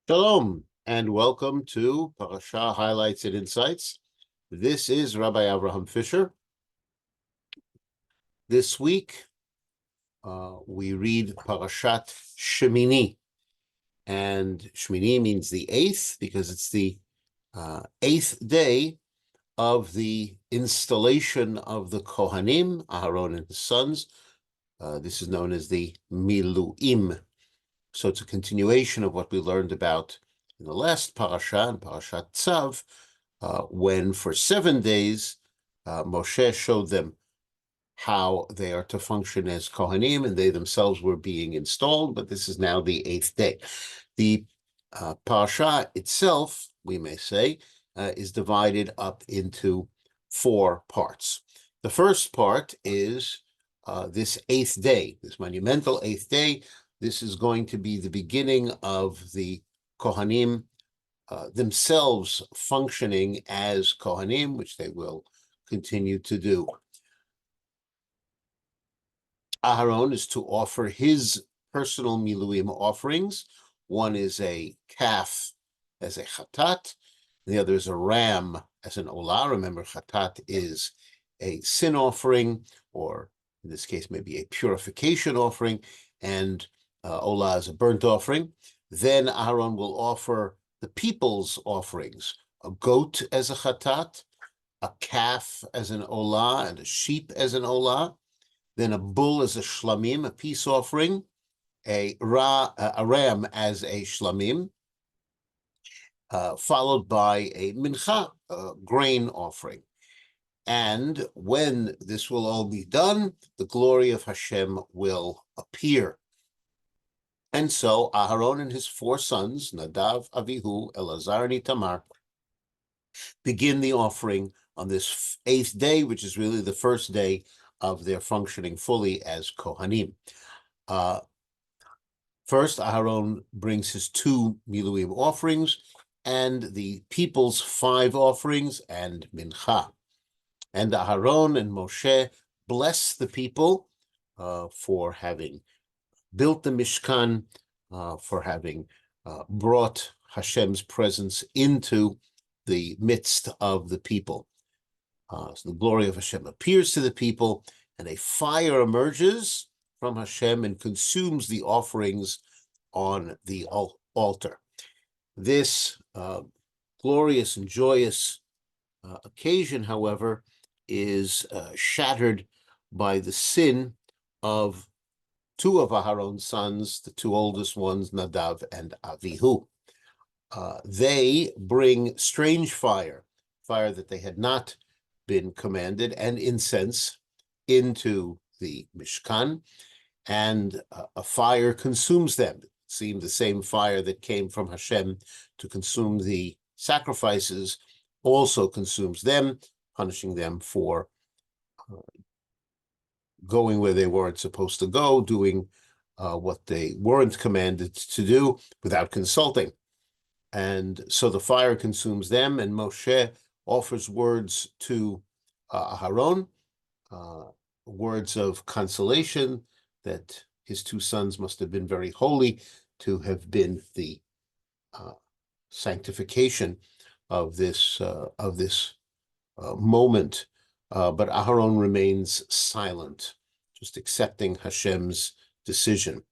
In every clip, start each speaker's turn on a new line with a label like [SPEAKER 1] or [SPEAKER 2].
[SPEAKER 1] Shalom, and welcome to Parsha Highlights and Insights. This is Rabbi Avraham Fischer. This week, we read Parashat Shemini, and Shemini means the eighth because it's the eighth day of the installation of the Kohanim, Aharon and his sons. This is known as the Miluim. So it's a continuation of what we learned about in the last parasha, in Parashat Tzav, when for 7 days Moshe showed them how they are to function as Kohanim, and they themselves were being installed, but this is now the 8th day. The parasha itself, we may say, is divided up into 4 parts. The first part is this 8th day, this monumental 8th day. This is going to be the beginning of the Kohanim themselves functioning as Kohanim, which they will continue to do. Aharon is to offer his personal Miluim offerings. One is a calf as a chatat, and the other is a ram as an olah. Remember, chatat is a sin offering, or in this case, maybe a purification offering, and olah is a burnt offering. Then Aharon will offer the people's offerings, a goat as a chatat, a calf as an olah, and a sheep as an olah, then a bull as a shlamim, a peace offering, a ram as a shlamim, followed by a mincha, a grain offering. And when this will all be done, the glory of Hashem will appear. And so Aharon and his 4 sons, Nadav, Avihu, Elazar, and Itamar, begin the offering on this 8th day, which is really the first day of their functioning fully as Kohanim. First, Aharon brings his 2 Miluim offerings and the people's 5 offerings and mincha. And Aharon and Moshe bless the people for having built the Mishkan, for having brought Hashem's presence into the midst of the people. So the glory of Hashem appears to the people, and a fire emerges from Hashem and consumes the offerings on the altar. This glorious and joyous occasion, however, is shattered by the sin of 2 of Aharon's sons, the 2 oldest ones, Nadav and Avihu. They bring strange fire that they had not been commanded, and incense into the Mishkan, and a fire consumes them. It seemed the same fire that came from Hashem to consume the sacrifices also consumes them, punishing them for going where they weren't supposed to go, doing what they weren't commanded to do without consulting. And so the fire consumes them, and Moshe offers words to Aharon, words of consolation that his 2 sons must have been very holy to have been the sanctification of this moment. But Aharon remains silent, just accepting Hashem's decision.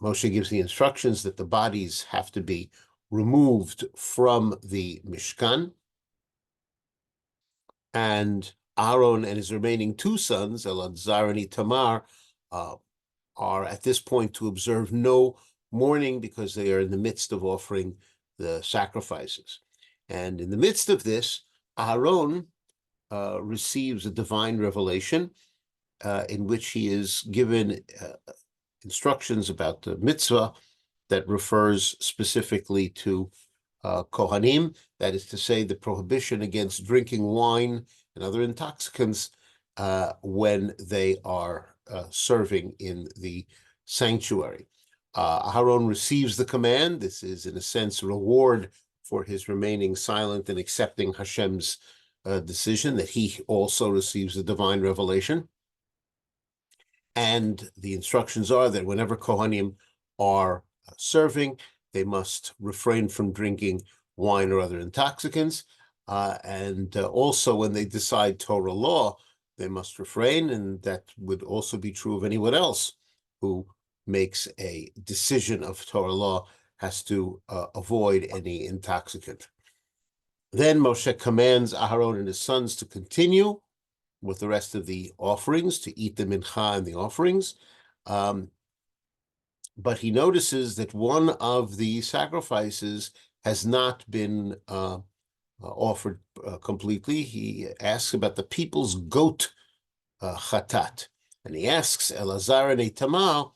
[SPEAKER 1] Moshe gives the instructions that the bodies have to be removed from the Mishkan, and Aaron and his remaining 2 sons, Elazar and Itamar, are at this point to observe no mourning because they are in the midst of offering the sacrifices. And in the midst of this, Aaron receives a divine revelation in which he is given instructions about the mitzvah that refers specifically to Kohanim, that is to say, the prohibition against drinking wine and other intoxicants when they are serving in the sanctuary. Aharon receives the command. This is, in a sense, reward for his remaining silent and accepting Hashem's decision, that he also receives the divine revelation. And the instructions are that whenever Kohanim are serving, they must refrain from drinking wine or other intoxicants. And also when they decide Torah law, they must refrain, and that would also be true of anyone else who makes a decision of Torah law, has to avoid any intoxicant. Then Moshe commands Aharon and his sons to continue with the rest of the offerings, to eat the mincha and the offerings. But he notices that one of the sacrifices has not been offered completely. He asks about the people's goat chatat. And he asks Elazar and Itamar,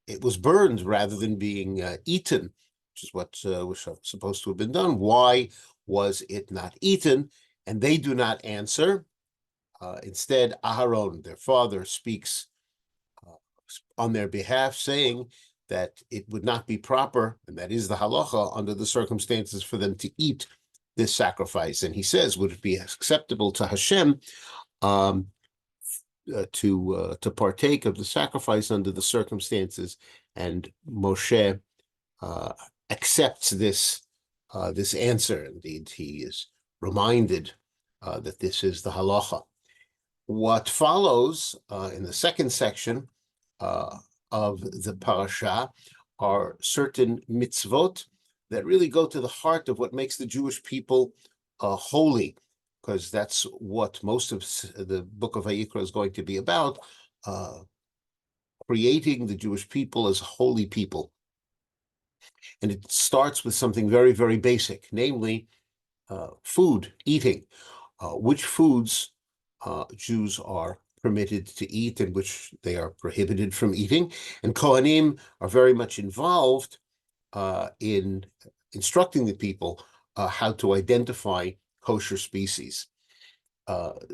[SPEAKER 1] it was burned rather than being eaten, which is what was supposed to have been done. Why was it not eaten? And they do not answer. Instead, Aharon, their father, speaks on their behalf, saying that it would not be proper, and that is the halacha, under the circumstances, for them to eat this sacrifice. And he says, would it be acceptable to Hashem to partake of the sacrifice under the circumstances? And Moshe accepts this answer. Indeed, he is reminded that this is the halacha. What follows in the second section of the Parsha are certain mitzvot that really go to the heart of what makes the Jewish people holy, because that's what most of the book of Vayikra is going to be about, creating the Jewish people as holy people. And it starts with something very, very basic, namely food, eating. Which foods Jews are permitted to eat and which they are prohibited from eating. And Kohanim are very much involved in instructing the people how to identify kosher species.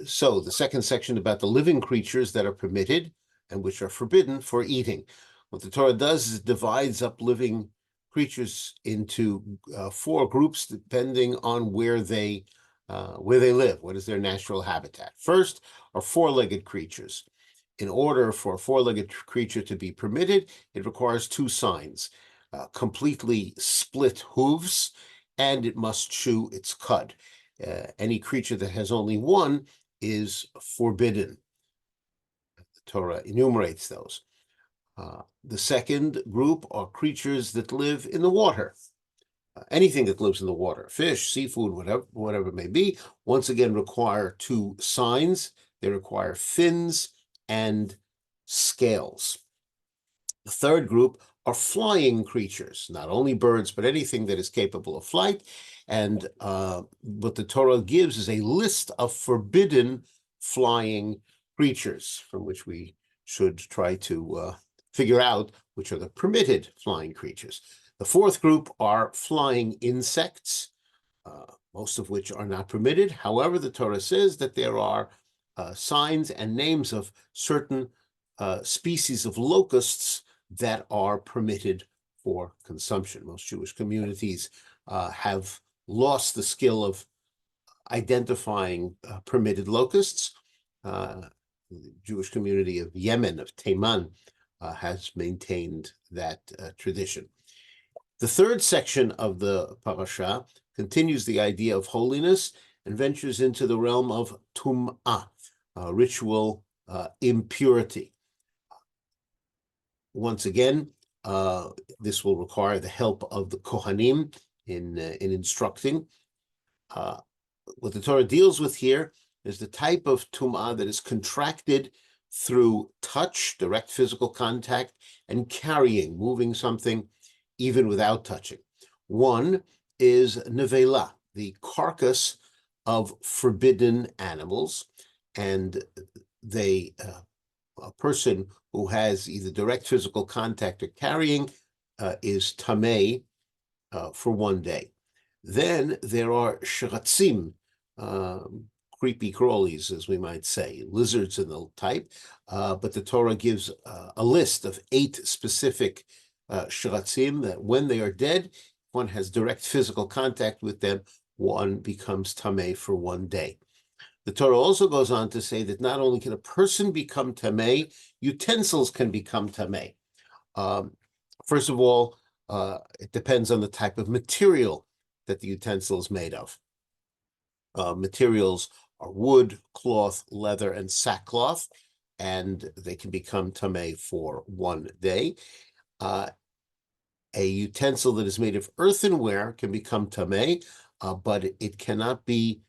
[SPEAKER 1] So the second section about the living creatures that are permitted and which are forbidden for eating. What the Torah does is it divides up living creatures into 4 groups depending on where they live, what is their natural habitat. First are 4-legged creatures. In order for a 4-legged creature to be permitted, it requires 2 signs: completely split hooves, and it must chew its cud. Any creature that has only one is forbidden. The Torah enumerates those. The second group are creatures that live in the water. Anything that lives in the water, fish, seafood, whatever it may be, once again require 2 signs. They require fins and scales. The third group are flying creatures, not only birds, but anything that is capable of flight. And what the Torah gives is a list of forbidden flying creatures, from which we should try to figure out which are the permitted flying creatures. The fourth group are flying insects, most of which are not permitted. However, the Torah says that there are signs and names of certain species of locusts that are permitted for consumption. Most Jewish communities have lost the skill of identifying permitted locusts. The Jewish community of Yemen, of Teiman, has maintained that tradition. The third section of the Parasha continues the idea of holiness and ventures into the realm of tum'ah, ritual impurity. Once again, this will require the help of the Kohanim in instructing. What the Torah deals with here is the type of tum'ah that is contracted through touch, direct physical contact, and carrying, moving something even without touching. One is nevela, the carcass of forbidden animals, and a person who has either direct physical contact or carrying is tamei for 1 day. Then there are shiratzim, creepy crawlies, as we might say, lizards in the type, but the Torah gives a list of 8 specific shiratzim that when they are dead, one has direct physical contact with them, one becomes tamei for 1 day. The Torah also goes on to say that not only can a person become tamei, utensils can become tamei. First of all, It depends on the type of material that the utensil is made of. Materials are wood, cloth, leather, and sackcloth, and they can become tamei for 1 day. A utensil that is made of earthenware can become tamei, but it cannot be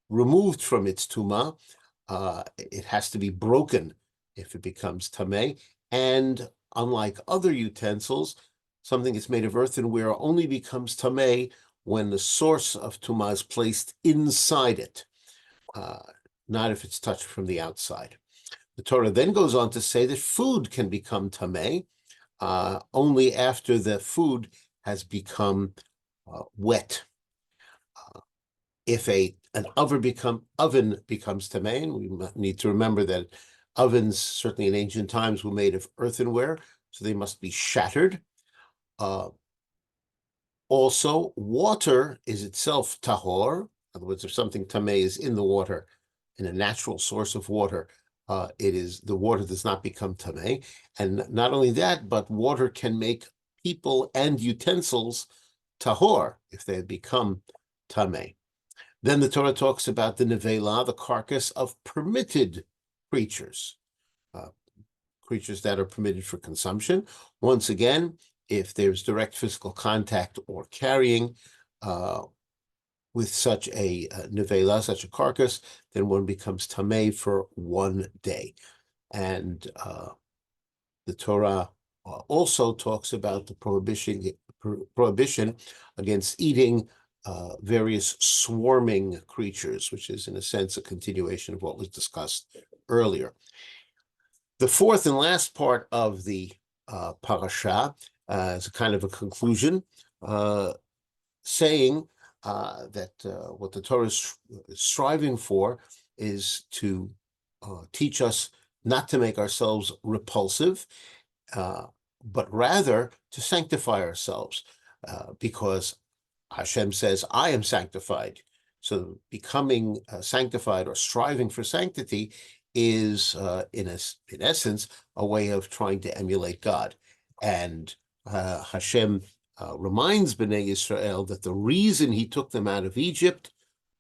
[SPEAKER 1] removed from its tuma. It has to be broken if it becomes tamei. And unlike other utensils, something that's made of earthenware only becomes tamei when the source of tuma is placed inside it, not if it's touched from the outside. The Torah then goes on to say that food can become tamei only after the food has become wet. If an oven becomes tamei, and we need to remember that ovens, certainly in ancient times, were made of earthenware, so they must be shattered. Also, water is itself tahor. In other words, if something tamei is in the water, in a natural source of water, the water does not become tamei. And not only that, but water can make people and utensils tahor if they have become tamei. Then the Torah talks about the nevela, the carcass of permitted creatures, creatures that are permitted for consumption. Once again, if there's direct physical contact or carrying with such a nevela, such a carcass, then one becomes tamei for 1 day. And the Torah also talks about the prohibition against eating various swarming creatures, which is in a sense a continuation of what was discussed earlier. The fourth and last part of the Parsha is a kind of a conclusion, saying that what the Torah is striving for is to teach us not to make ourselves repulsive, but rather to sanctify ourselves, because Hashem says, I am sanctified. So becoming sanctified or striving for sanctity is, in essence, a way of trying to emulate God. And Hashem reminds Bnei Israel that the reason he took them out of Egypt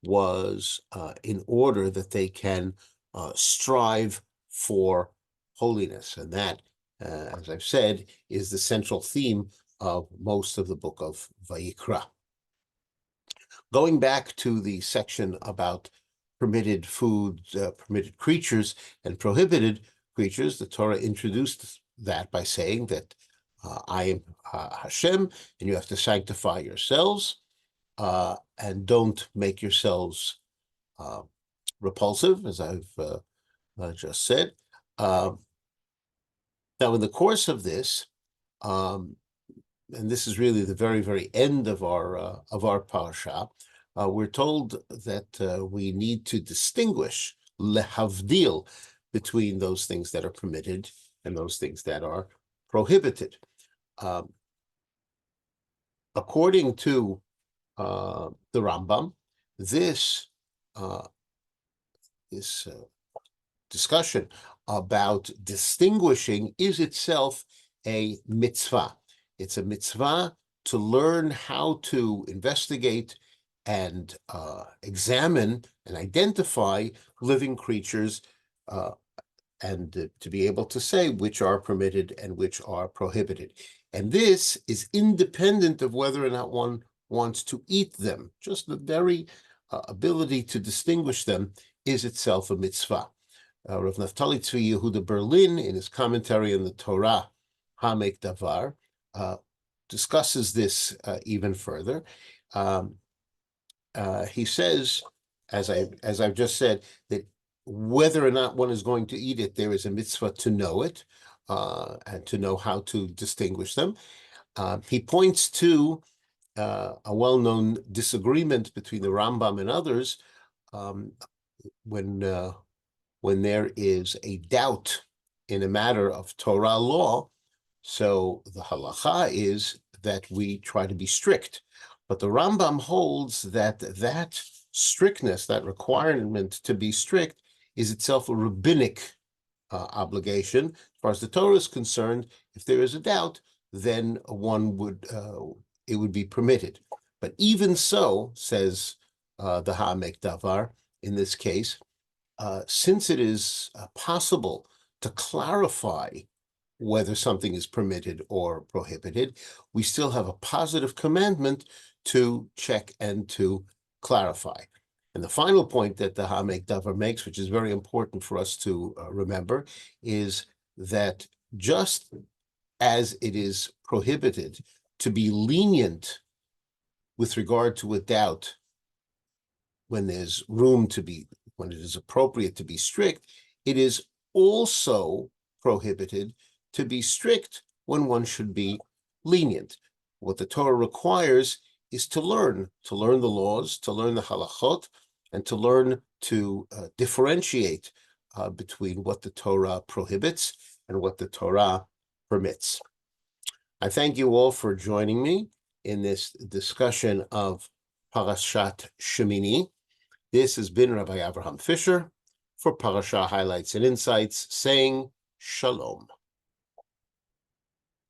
[SPEAKER 1] was in order that they can strive for holiness. And that, as I've said, is the central theme of most of the book of Vayikra. Going back to the section about permitted foods, permitted creatures, and prohibited creatures, the Torah introduced that by saying that I am Hashem, and you have to sanctify yourselves, and don't make yourselves repulsive, as I've just said. Now, in the course of this, and this is really the very, very end of our parsha, we're told that we need to distinguish, lehavdil, between those things that are permitted and those things that are prohibited. According to the Rambam, this discussion about distinguishing is itself a mitzvah. It's a mitzvah to learn how to investigate and examine and identify living creatures, and to be able to say which are permitted and which are prohibited. And this is independent of whether or not one wants to eat them. Just the very ability to distinguish them is itself a mitzvah. Rav Naftali Tzvi Yehuda Berlin, in his commentary on the Torah, Hamek Davar, discusses this even further. He says, as I've just said, that whether or not one is going to eat it, there is a mitzvah to know it, and to know how to distinguish them. He points to a well-known disagreement between the Rambam and others when there is a doubt in a matter of Torah law. So the halacha is that we try to be strict. But the Rambam holds that that strictness, that requirement to be strict, is itself a rabbinic obligation. As far as the Torah is concerned, if there is a doubt, then it would be permitted. But even so, says the Ha'amek Davar, in this case, since it is possible to clarify whether something is permitted or prohibited, we still have a positive commandment to check and to clarify. And the final point that the Ha'amek Davar makes, which is very important for us to remember, is that just as it is prohibited to be lenient with regard to a doubt when there's room to be, when it is appropriate to be strict, it is also prohibited to be strict when one should be lenient. What the Torah requires is to learn the laws, to learn the halachot, and to learn to differentiate between what the Torah prohibits and what the Torah permits. I thank you all for joining me in this discussion of Parashat Shemini. This has been Rabbi Abraham Fischer for Parsha Highlights and Insights, saying Shalom.